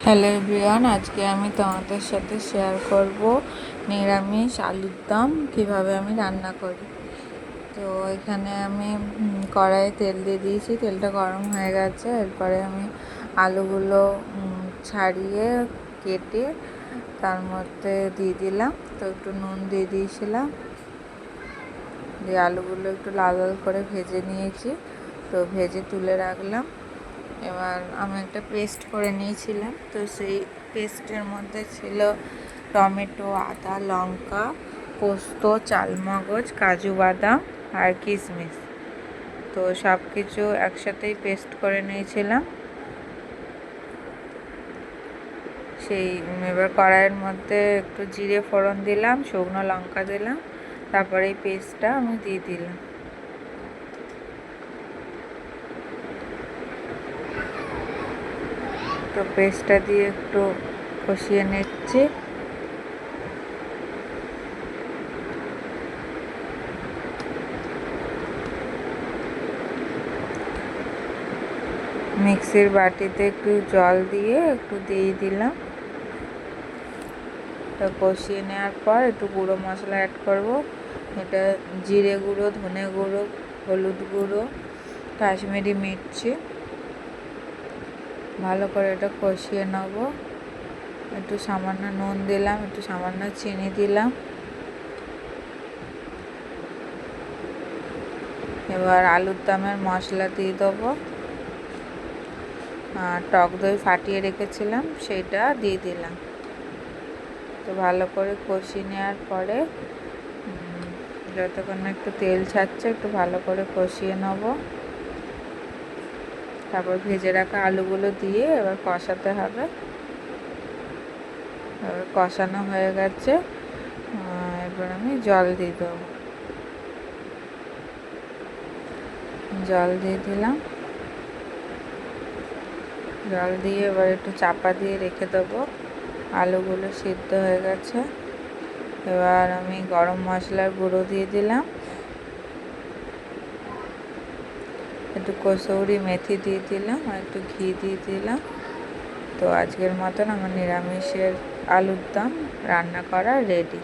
Hello everyone, আজকে আমি তোমাদের সাথে শেয়ার করব নিরামিষ আলুর দম কীভাবে আমি রান্না করি। তো এখানে আমি কড়াইয়ে তেল দিয়ে দিয়েছি, তেলটা গরম হয়ে গেছে। এরপরে আমি আলুগুলো ছাড়িয়ে কেটে তার মধ্যে দিয়ে দিলাম। তো একটু নুন দিয়ে দিয়েছিলাম, দিয়ে আলুগুলো একটু লাল লাল করে ভেজে নিয়েছি। তো ভেজে তুলে রাখলাম। এবার আমি একটা পেস্ট করে নিয়েছিলাম। তো সেই পেস্টের মধ্যে ছিল টমেটো, আদা, লঙ্কা, পোস্ত, চালমগজ, কাজু বাদাম আর কিশমিশ। তো সব কিছু একসাথেই পেস্ট করে নিয়েছিলাম। এবার কড়াইয়ের মধ্যে একটু জিরে ফোড়ন দিলাম, শুকনো লঙ্কা দিলাম, তারপরে এই পেস্টটা আমি দিয়ে দিলাম। তো পেস্টটা দিয়ে একটু কষিয়ে নিচ্ছি। মিক্সির বাটিতে একটু জল দিয়ে একটু দিয়ে দিলাম। তো কষিয়ে নেওয়ার পর একটু গুঁড়ো মশলা অ্যাড করব। এটা জিরে গুঁড়ো, ধনে গুঁড়ো, হলুদ গুঁড়ো, কাশ্মীরি মির্চি। ভালো করে এটা কষিয়ে নেব। একটু সামান্য নুন দিলাম, একটু সামান্য চিনি দিলাম। এবার আলুর দমের মশলা দিয়ে দেবো। টক দই ফাটিয়ে রেখেছিলাম, সেটা দিয়ে দিলাম। তো ভালো করে কষিয়ে নেওয়ার পরে যতক্ষণ একটু তেল ছাড়ছে একটু ভালো করে কষিয়ে নেব। তারপর ভেজে রাখা আলুগুলো দিয়ে এবার কষাতে হবে। এবার কষানো হয়ে গেছে, এবার আমি জল দিয়ে দেবো। জল দিয়ে দিলাম। জল দিয়ে এবার একটু চাপা দিয়ে রেখে দেবো। আলুগুলো সিদ্ধ হয়ে গেছে। এবার আমি গরম মশলার গুঁড়ো দিয়ে দিলাম, একটু কসুরি মেথি দিয়ে দিলাম আর একটু ঘি দিয়ে দিলাম। তো আজকের মতন আমার নিরামিষের আলুর দম রান্না করা রেডি।